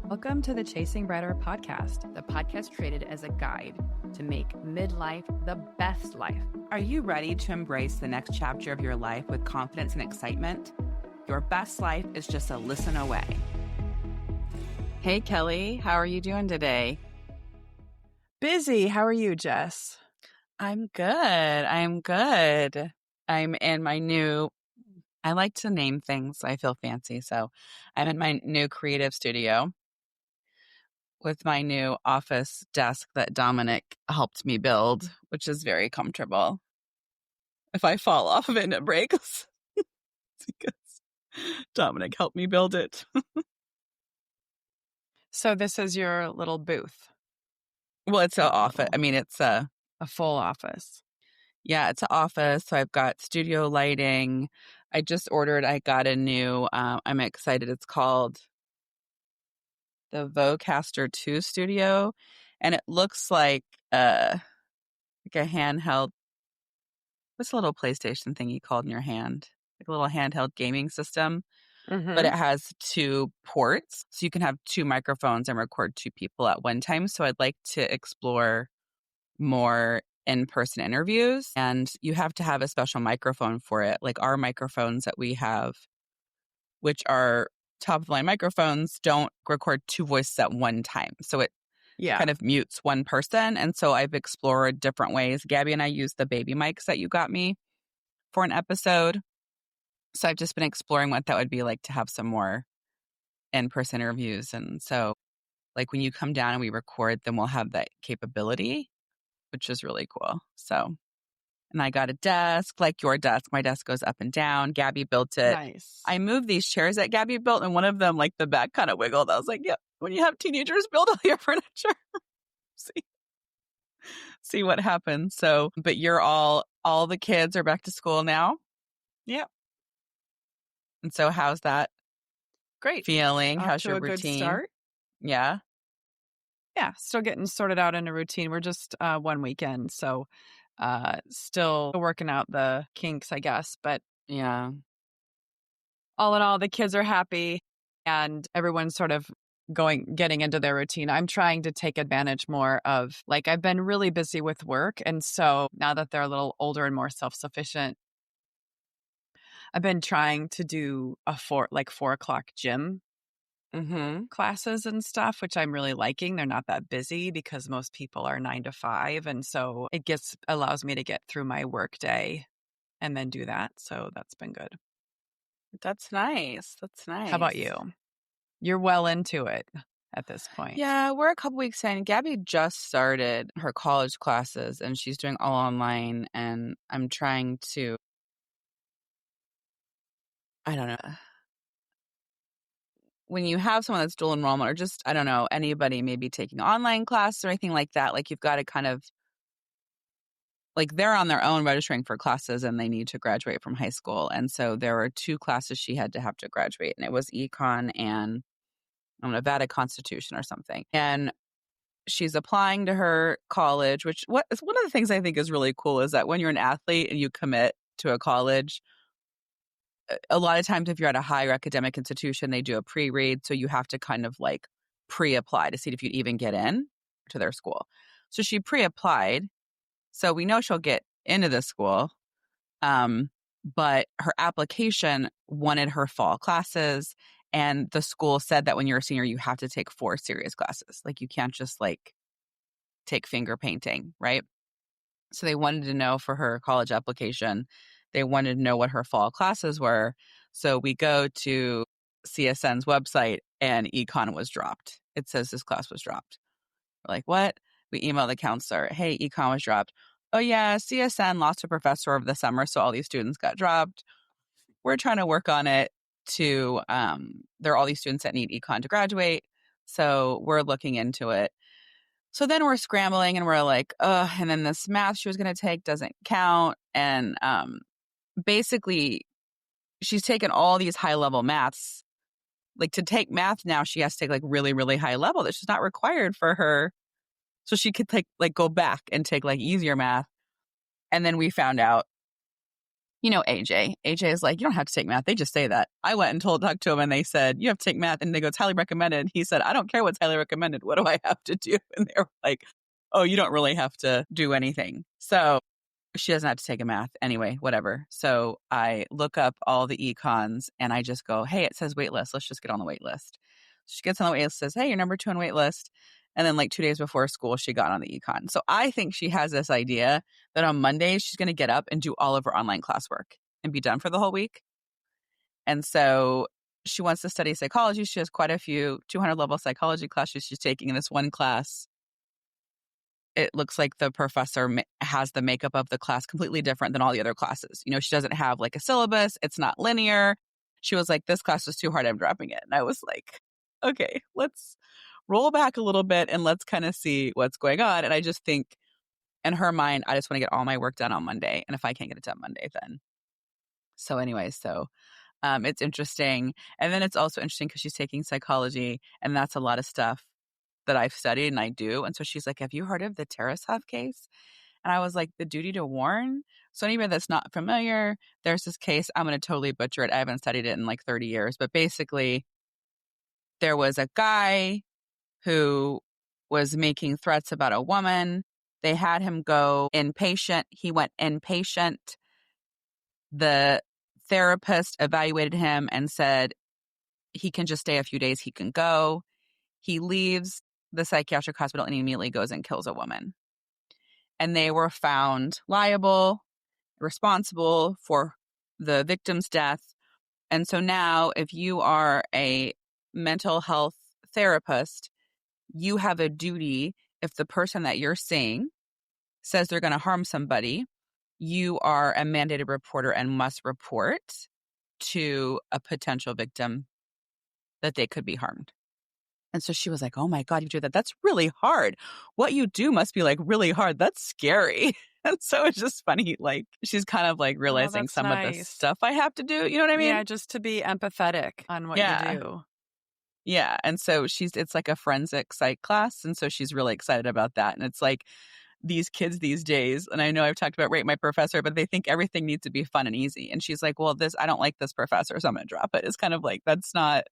Welcome to the Chasing Brighter podcast, the podcast created as a guide to make midlife the best life. Are you ready to embrace the next chapter of your life with confidence and excitement? Your best life is just a listen away. Hey, Kelly, how are you doing today? Busy. How are you, Jess? I'm good. I'm in my new, I like to name things. I feel fancy. So I'm in my new creative studio with my new office desk that Dominic helped me build, which is very comfortable. If I fall off of it and it breaks, it's because Dominic helped me build it. So this is your little booth. Well, it's an office. I mean, it's a full office. Yeah, it's an office. So I've got studio lighting. I got a new, I'm excited. It's called the Vocaster 2 Studio. And it looks like a handheld, what's a little PlayStation thing you called in your hand? Like a little handheld gaming system. Mm-hmm. But it has 2 ports. So you can have 2 microphones and record 2 people at one time. So I'd like to explore more in-person interviews, and you have to have a special microphone for it. Like our microphones that we have, which are top of the line microphones, don't record 2 voices at one time. So it kind of mutes one person. And so I've explored different ways. Gabby and I used the baby mics that you got me for an episode. So I've just been exploring what that would be like to have some more in-person interviews. And so like when you come down and we record, then we'll have that capability, which is really cool. So, and I got a desk, like your desk. My desk goes up and down. Gabby built it. Nice. I moved these chairs that Gabby built, and one of them, like the back kind of wiggled. I was like, yeah, when you have teenagers, build all your furniture. See what happens. So, but all the kids are back to school now. Yep. And so how's that Great feeling? Off How's to your a routine? Good start. Yeah. Yeah. Still getting sorted out in a routine. We're just one weekend. So still working out the kinks, I guess. But yeah, all in all, the kids are happy and everyone's sort of getting into their routine. I'm trying to take advantage more of, like, I've been really busy with work. And so now that they're a little older and more self-sufficient, I've been trying to do 4:00 gym classes and stuff, which I'm really liking. They're not that busy because most people are 9 to 5. And so it allows me to get through my work day and then do that. So that's been good. That's nice. How about you? You're well into it at this point. Yeah, we're a couple weeks in. Gabby just started her college classes and she's doing all online, and I'm trying to, I don't know, when you have someone that's dual enrollment, or just, I don't know, anybody maybe taking online classes or anything like that, like you've got to kind of, like they're on their own registering for classes and they need to graduate from high school. And so there were 2 classes she had to have to graduate, and it was econ and Nevada Constitution or something. And she's applying to her college, which one of the things I think is really cool is that when you're an athlete and you commit to a college, a lot of times if you're at a higher academic institution, they do a pre-read. So you have to kind of like pre-apply to see if you'd even get in to their school. So she pre-applied. So we know she'll get into this school. But her application wanted her fall classes. And the school said that when you're a senior, you have to take 4 serious classes. Like you can't just like take finger painting, right? So they wanted to know for her college application, they wanted to know what her fall classes were. So we go to CSN's website and econ was dropped. It says this class was dropped. We're like, what? We email the counselor, hey, econ was dropped. Oh yeah, CSN lost a professor over the summer, so all these students got dropped. We're trying to work on it to, there are all these students that need econ to graduate. So we're looking into it. So then we're scrambling and we're like, and then this math she was going to take doesn't count. And basically, she's taken all these high-level maths. Like to take math now, she has to take like really, really high level that she's not required for her. So she could go back and take like easier math. And then we found out you know, AJ. AJ is like, you don't have to take math. They just say that. I went and talked to him and they said, you have to take math. And they go, it's highly recommended. He said, I don't care what's highly recommended. What do I have to do? And they were like, oh, you don't really have to do anything. So she doesn't have to take a math anyway, whatever. So I look up all the econs and I just go, hey, it says wait list. Let's just get on the wait list. She gets on the wait list, says, hey, you're number 2 on wait list. And then like 2 days before school, she got on the econ. So I think she has this idea that on Mondays, she's going to get up and do all of her online classwork and be done for the whole week. And so she wants to study psychology. She has quite a few 200 level psychology classes she's taking in this one class. It looks like the professor has the makeup of the class completely different than all the other classes. You know, she doesn't have like a syllabus. It's not linear. She was like, this class was too hard. I'm dropping it. And I was like, okay, let's roll back a little bit and let's kind of see what's going on. And I just think in her mind, I just want to get all my work done on Monday. And if I can't get it done Monday, then. So anyway, it's interesting. And then it's also interesting because she's taking psychology and that's a lot of stuff that I've studied and I do. And so she's like, have you heard of the Tarasov case? And I was like, the duty to warn? So anybody that's not familiar, there's this case. I'm going to totally butcher it. I haven't studied it in like 30 years. But basically, there was a guy who was making threats about a woman. They had him go inpatient. He went inpatient. The therapist evaluated him and said, he can just stay a few days. He can go. He leaves the psychiatric hospital and he immediately goes and kills a woman. And they were found liable, responsible for the victim's death. And so now if you are a mental health therapist, you have a duty. If the person that you're seeing says they're going to harm somebody, you are a mandated reporter and must report to a potential victim that they could be harmed. And so she was like, oh my God, you do that. That's really hard. What you do must be like really hard. That's scary. And so it's just funny. Like she's kind of like realizing that's some of the nice. stuff I have to do. You know what I mean? Yeah, just to be empathetic on what Yeah. you do. Yeah. And so it's like a forensic psych class. And so she's really excited about that. And it's like these kids these days, and I know I've talked about rate my professor, but they think everything needs to be fun and easy. And she's like, well, I don't like this professor, so I'm going to drop it. It's kind of like, that's not,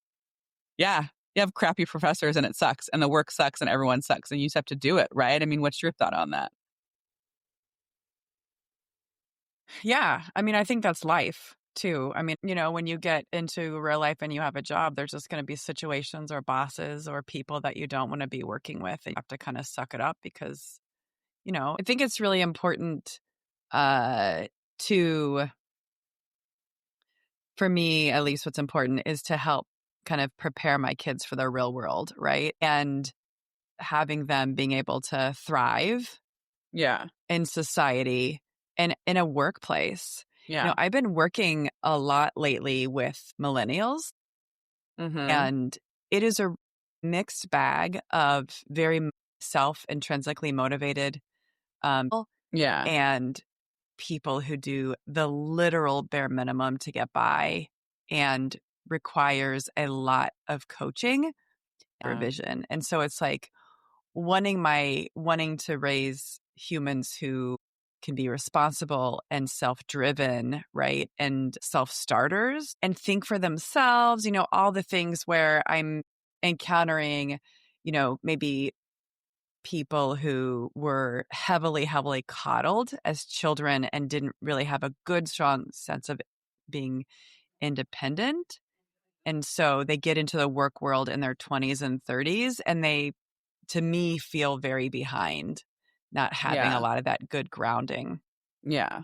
yeah. You have crappy professors and it sucks and the work sucks and everyone sucks and you just have to do it, right? I mean, what's your thought on that? Yeah. I mean, I think that's life too. I mean, when you get into real life and you have a job, there's just going to be situations or bosses or people that you don't want to be working with. And you have to kind of suck it up because, I think it's really important for me, at least what's important is to help kind of prepare my kids for the real world, right? And having them being able to thrive in society and in a workplace. Yeah. I've been working a lot lately with millennials, and it is a mixed bag of very self-intrinsically motivated and people who do the literal bare minimum to get by and requires a lot of coaching and revision. And so it's like wanting to raise humans who can be responsible and self-driven, right? And self-starters and think for themselves, all the things where I'm encountering, maybe people who were heavily, heavily coddled as children and didn't really have a good, strong sense of being independent. And so they get into the work world in their 20s and 30s, and they, to me, feel very behind, not having a lot of that good grounding. Yeah.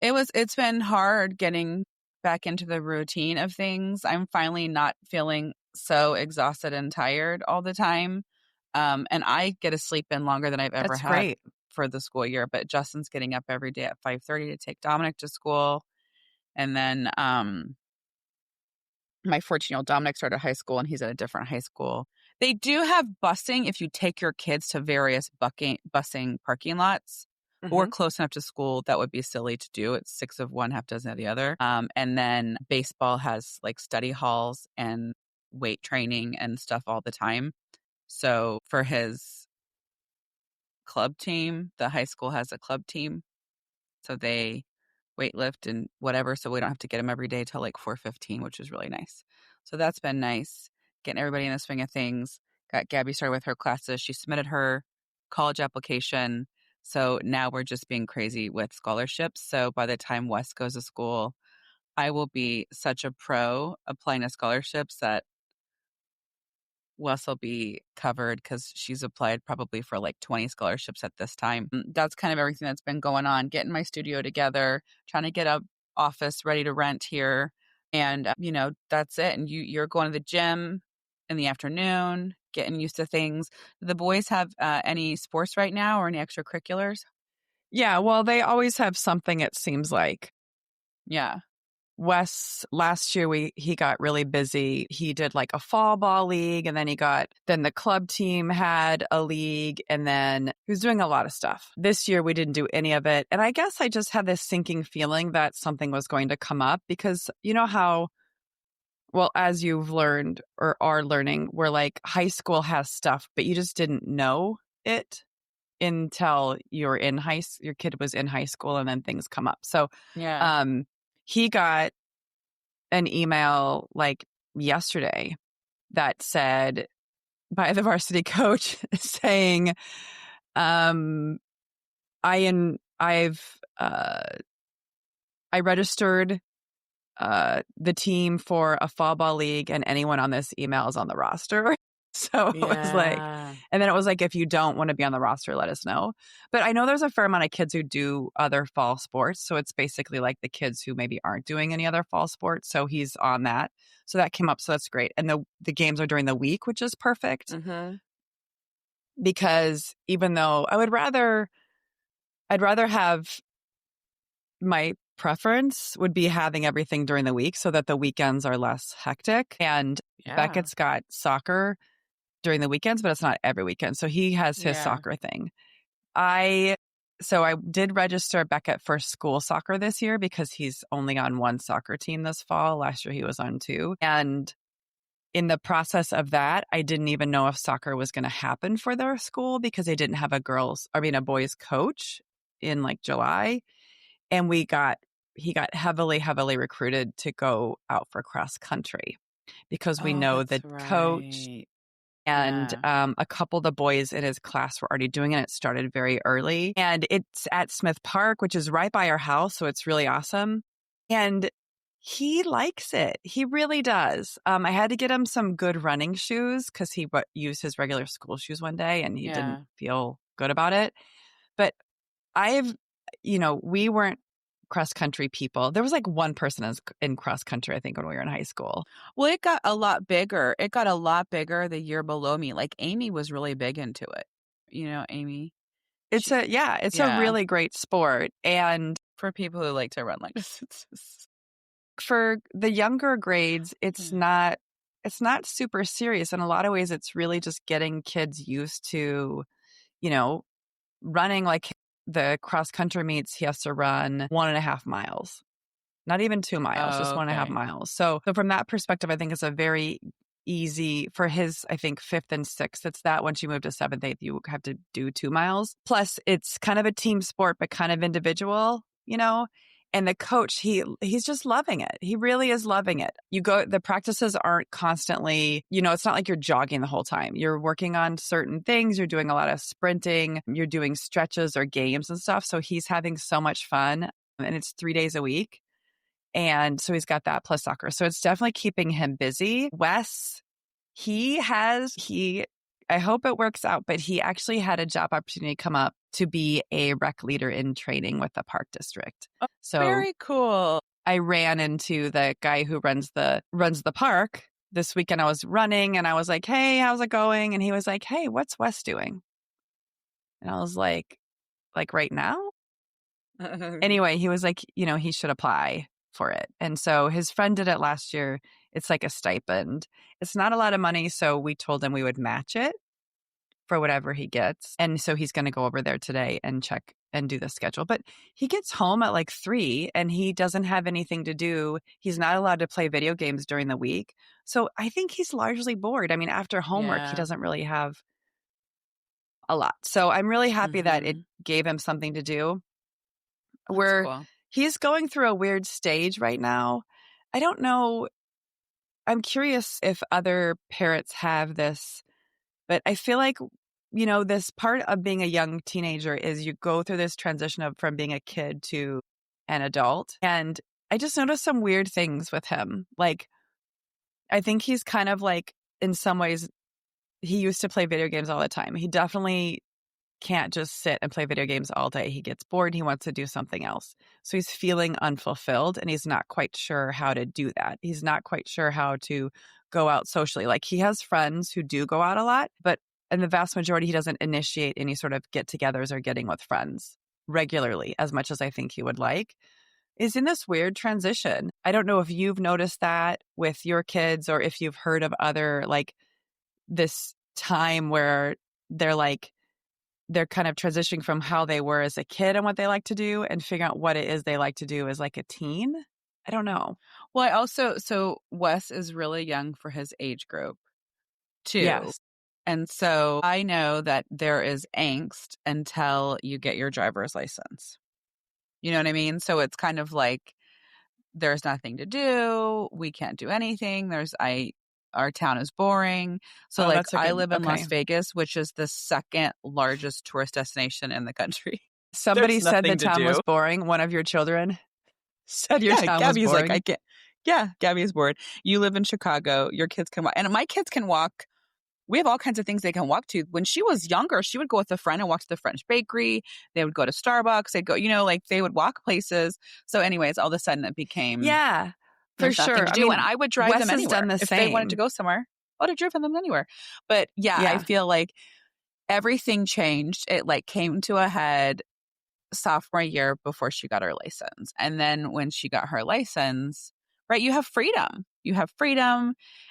It's been hard getting back into the routine of things. I'm finally not feeling so exhausted and tired all the time. And I get to sleep in longer than I've ever That's had great. for the school year. But Justin's getting up every day at 5:30 to take Dominic to school. And then my 14-year-old Dominic started high school and he's at a different high school. They do have busing if you take your kids to various busing parking lots or close enough to school. That would be silly to do. It's 6 of one, half dozen of the other. And then baseball has like study halls and weight training and stuff all the time. So for his club team, the high school has a club team. So they weight lift and whatever, so we don't have to get him every day till like 4:15, which is really nice. So that's been nice, getting everybody in the swing of things. Got Gabby started with her classes. She submitted her college application. So now we're just being crazy with scholarships. So by the time Wes goes to school, I will be such a pro applying to scholarships that Wes will be covered because she's applied probably for like 20 scholarships at this time. That's kind of everything that's been going on. Getting my studio together, trying to get a office ready to rent here. And, that's it. And you're going to the gym in the afternoon, getting used to things. Do the boys have any sports right now or any extracurriculars? Yeah, well, they always have something, it seems like. Yeah. Wes, last year he got really busy. He did like a fall ball league, and then then the club team had a league, and then he was doing a lot of stuff. This year we didn't do any of it. And I guess I just had this sinking feeling that something was going to come up because you know how, well, as you've learned or are learning, where like high school has stuff, but you just didn't know it until your kid was in high school, and then things come up. So, Yeah. he got an email like yesterday that said by the varsity coach saying, I registered the team for a fall ball league, and anyone on this email is on the roster. So it was like, and then it was like, if you don't want to be on the roster, let us know. But I know there's a fair amount of kids who do other fall sports. So it's basically like the kids who maybe aren't doing any other fall sports. So he's on that. So that came up. So that's great. And the games are during the week, which is perfect. Mm-hmm. Because even though I'd rather have, my preference would be having everything during the week so that the weekends are less hectic. And Beckett's got soccer during the weekends, but it's not every weekend. So he has his soccer thing. So I did register Beckett for school soccer this year because he's only on one soccer team this fall. Last year he was on two. And in the process of that, I didn't even know if soccer was going to happen for their school because they didn't have a boys coach in like July. And he got heavily, heavily recruited to go out for cross country because we know the coach and a couple of the boys in his class were already doing it. It started very early. And it's at Smith Park, which is right by our house. So it's really awesome. And he likes it. He really does. I had to get him some good running shoes because he used his regular school shoes one day and he didn't feel good about it. But we weren't cross country people. There was like one person in cross country, I think, when we were in high school. Well, it got a lot bigger. It got a lot bigger the year below me. Like Amy was really big into it. Amy. It's a really great sport. And for people who like to run like distances. For the younger grades, it's not super serious. In a lot of ways, it's really just getting kids used to, running. Like the cross country meets, he has to run 1.5 miles, not even 2 miles, just 1.5 miles. So from that perspective, I think it's a very easy for his, I think, 5th and 6th. It's that once you move to 7th, 8th, you have to do 2 miles. Plus it's kind of a team sport, but kind of individual, and the coach, he's just loving it. He really is loving it. The practices aren't constantly, it's not like you're jogging the whole time. You're working on certain things. You're doing a lot of sprinting. You're doing stretches or games and stuff. So he's having so much fun, and it's 3 days a week. And so he's got that plus soccer. So it's definitely keeping him busy. Wes, I hope it works out, but he actually had a job opportunity come up to be a rec leader in training with the park district. Oh, so very cool. I ran into the guy who runs the park this weekend. I was running and I was like, "Hey, how's it going?" And he was like, "Hey, what's Wes doing?" And I was like right now? Anyway, he was like, he should apply for it. And so his friend did it last year. It's like a stipend. It's not a lot of money. So we told him we would match it for whatever he gets. And so he's going to go over there today and check and do the schedule. But he gets home at like 3 and he doesn't have anything to do. He's not allowed to play video games during the week. So I think he's largely bored. I mean, after homework, he doesn't really have a lot. So I'm really happy that it gave him something to do. That's cool. He's going through a weird stage right now. I don't know. I'm curious if other parents have this, but I feel like, this part of being a young teenager is you go through this transition from being a kid to an adult. And I just noticed some weird things with him. Like, I think he's kind of like, in some ways, he used to play video games all the time. He definitely can't just sit and play video games all day. He gets bored. He wants to do something else. So he's feeling unfulfilled and he's not quite sure how to do that. He's not quite sure how to go out socially. Like, he has friends who do go out a lot, but in the vast majority, he doesn't initiate any sort of get-togethers or getting with friends regularly as much as I think he would like. Is in this weird transition. I don't know if you've noticed that with your kids or if you've heard of other, like, this time where they're kind of transitioning from how they were as a kid and what they like to do and figuring out what it is they like to do as like a teen. I don't know. Well, so Wes is really young for his age group too. Yes. And so I know that there is angst until you get your driver's license. You know what I mean? So it's kind of like there's nothing to do. We can't do anything. Our town is boring. So I live in Las Vegas, which is the second largest tourist destination in the country. Somebody said the town was boring. One of your children said your town Gabby's was boring. Like, I can't. Yeah, Gabby is bored. You live in Chicago. Your kids can walk. And my kids can walk. We have all kinds of things they can walk to. When she was younger, she would go with a friend and walk to the French bakery. They would go to Starbucks. They'd go, they would walk places. So anyways, all of a sudden it became... Yeah, for sure. To do. And I would drive them anywhere. If they wanted to go somewhere, I would have driven them anywhere. But yeah, I feel like everything changed. It came to a head sophomore year before she got her license. And then when she got her license, right, you have freedom.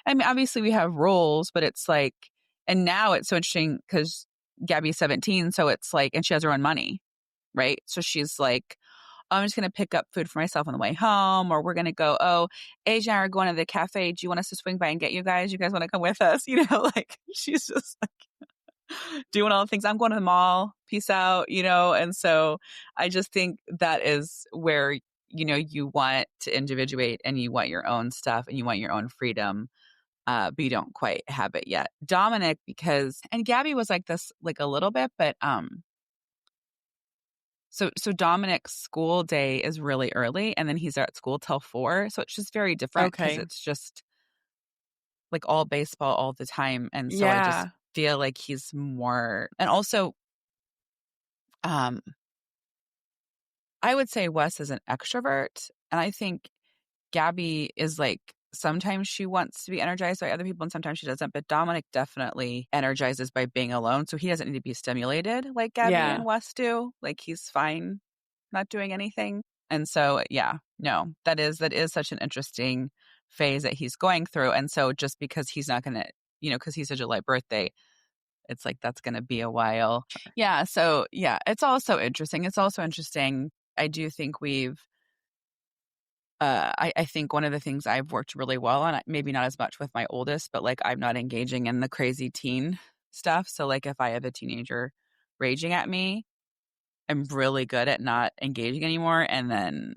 I mean, obviously we have rules, but it's like, and now it's so interesting because Gabby's 17. So it's like, and she has her own money, right? So she's like, I'm just going to pick up food for myself on the way home, or we're going to go, AJ and I are going to the cafe. Do you want us to swing by and get you guys? You guys want to come with us? She's just like doing all the things. I'm going to the mall. Peace out, And so I just think that is where, you want to individuate and you want your own stuff and you want your own freedom. But you don't quite have it yet. Dominic, and Gabby was like this, like a little bit, but, So Dominic's school day is really early, and then he's at school till 4. So it's just very different because it's just like all baseball all the time. And so I just feel like he's more, and also, I would say Wes is an extrovert, and I think Gabby is like, sometimes she wants to be energized by other people and sometimes she doesn't, but Dominic definitely energizes by being alone. So he doesn't need to be stimulated like Gabby and Wes do. Like, he's fine not doing anything. And so, that is such an interesting phase that he's going through. And so just because he's not going to, because he's a July birthday, it's like, that's going to be a while. Yeah. So it's also interesting. I do think I think one of the things I've worked really well on, maybe not as much with my oldest, but like, I'm not engaging in the crazy teen stuff. So like, if I have a teenager raging at me, I'm really good at not engaging anymore. And then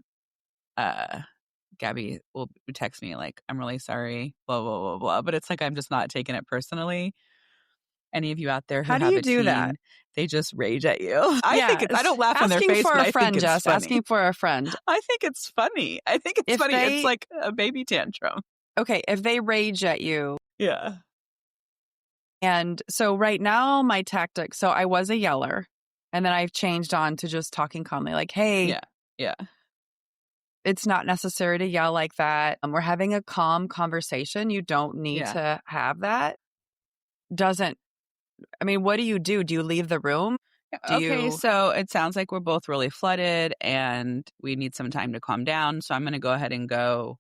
Gabby will text me like, I'm really sorry, blah, blah, blah, blah. But it's like, I'm just not taking it personally. Any of you out there who have a teen, that? They just rage at you. I think I don't laugh in their face. Asking for a friend. I think it's funny. It's like a baby tantrum. Okay, if they rage at you. Yeah. And so right now, my tactic, so I was a yeller, and then I've changed on to just talking calmly, like, hey. Yeah. It's not necessary to yell like that. We're having a calm conversation. You don't need to have that. What do you do? Do you leave the room? So it sounds like we're both really flooded and we need some time to calm down. So I'm going to go ahead and go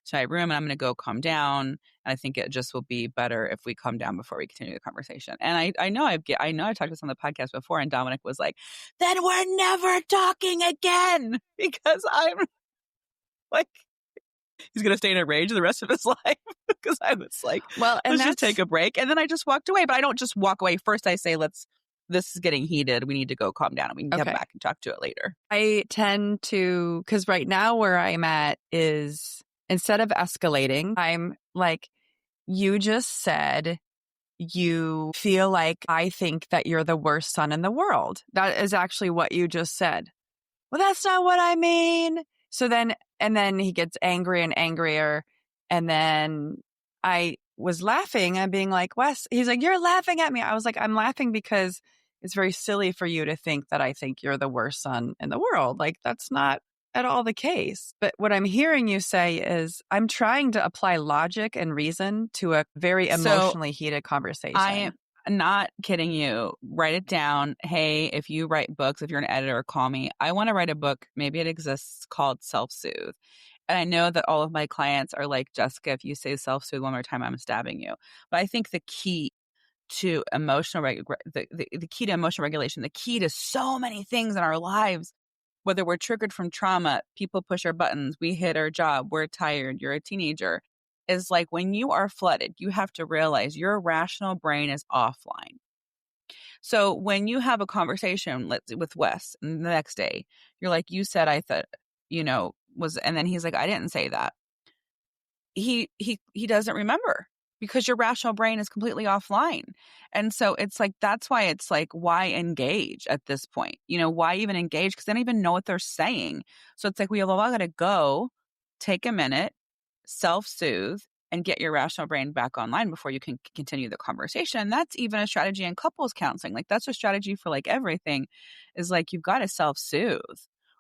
to my room and I'm going to go calm down. And I think it just will be better if we calm down before we continue the conversation. And I know I've talked to this on the podcast before, and Dominic was like, then we're never talking again, because I'm like, he's going to stay in a rage the rest of his life. Because I was like, well, and let's just take a break. And then I just walked away. But I don't just walk away. First I say, let's this is getting heated. We need to go calm down and we can come Okay. back and talk to it later. I tend to, because right now where I'm at is instead of escalating, I'm like, you just said you feel like I think that you're the worst son in the world. That is actually what you just said. Well, that's not what I mean. So then, and then he gets angry and angrier. And then I was laughing and being like, Wes, he's like, you're laughing at me. I was like, I'm laughing because it's very silly for you to think that I think you're the worst son in the world. Like, that's not at all the case. But what I'm hearing you say is I'm trying to apply logic and reason to a very emotionally heated conversation. I am not kidding you. Write it down. Hey, if you write books, if you're an editor, call me. I want to write a book. Maybe it exists, called Self-Soothe. And I know that all of my clients are like, Jessica, if you say self-soothe one more time, I'm stabbing you. But I think the key to emotional the key to emotional regulation, the key to so many things in our lives, whether we're triggered from trauma, people push our buttons, we hit our job, we're tired, you're a teenager, is like when you are flooded, you have to realize your rational brain is offline. So when you have a conversation with Wes and the next day, you're like, you said, I thought, and then he's like, I didn't say that. He doesn't remember because your rational brain is completely offline. And so it's like, that's why it's like, why engage at this point? Why even engage? Because they don't even know what they're saying. So it's like, we have all got to go, take a minute, self-soothe, and get your rational brain back online before you can continue the conversation. And that's even a strategy in couples counseling. Like, that's a strategy for like everything, is like, you've got to self-soothe,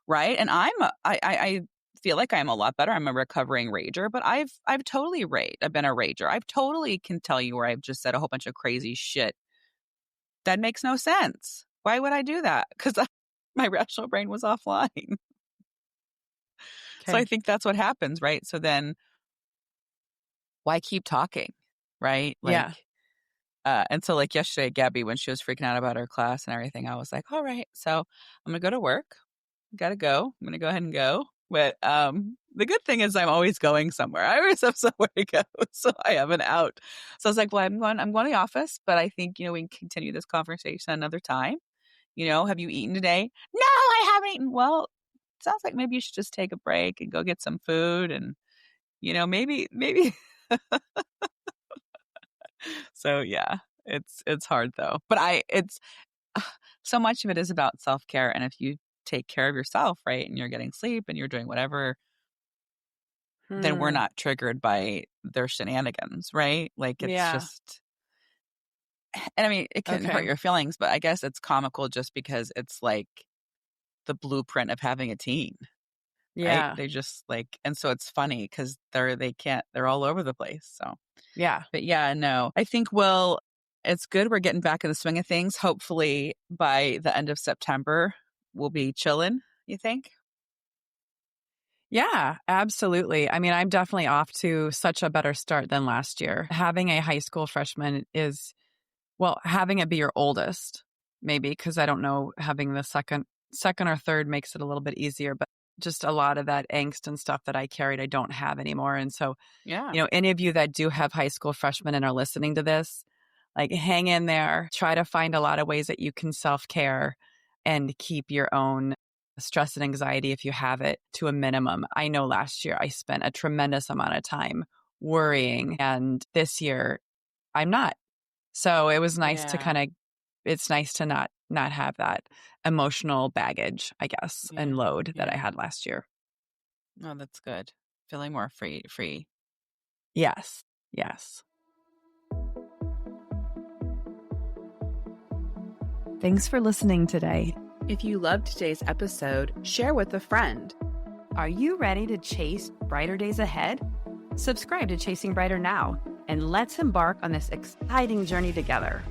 right? And I feel like I'm a lot better. I'm a recovering rager, but I've totally I've been a rager. I've totally can tell you where I've just said a whole bunch of crazy shit that makes no sense. Why would I do that? Because my rational brain was offline. Okay. So I think that's what happens, right? So then why keep talking, right? Like, yeah. And so like yesterday, Gabby, when she was freaking out about her class and everything, I was like, all right, so I'm going to go to work. Got to go. I'm going to go ahead and go. But the good thing is I'm always going somewhere. I always have somewhere to go, so I have an out. So I was like, well, I'm going to the office, but I think, we can continue this conversation another time. Have you eaten today? No, I haven't eaten. Well, it sounds like maybe you should just take a break and go get some food and, maybe. So yeah, it's hard though. But it's so much of it is about self-care. And if you take care of yourself, right, and you're getting sleep and you're doing whatever, then we're not triggered by their shenanigans, right? Like, it's just, and I mean, it can hurt your feelings, but I guess it's comical just because it's like the blueprint of having a teen. Yeah. Right? They just like, and so it's funny because they're all over the place. So yeah. But yeah, no, I think it's good. We're getting back in the swing of things. Hopefully by the end of September, we'll be chilling, you think? Yeah, absolutely. I mean, I'm definitely off to such a better start than last year. Having a high school freshman is, well, having it be your oldest, maybe, because I don't know, having the second or third makes it a little bit easier, but just a lot of that angst and stuff that I carried, I don't have anymore. And so, any of you that do have high school freshmen and are listening to this, like, hang in there, try to find a lot of ways that you can self-care and keep your own stress and anxiety, if you have it, to a minimum. I know last year I spent a tremendous amount of time worrying, and this year I'm not. So it was nice to it's nice to not have that emotional baggage, I guess, and load that I had last year. Oh, that's good. Feeling more free. Yes. Thanks for listening today. If you loved today's episode, share with a friend. Are you ready to chase brighter days ahead? Subscribe to Chasing Brighter now, and let's embark on this exciting journey together.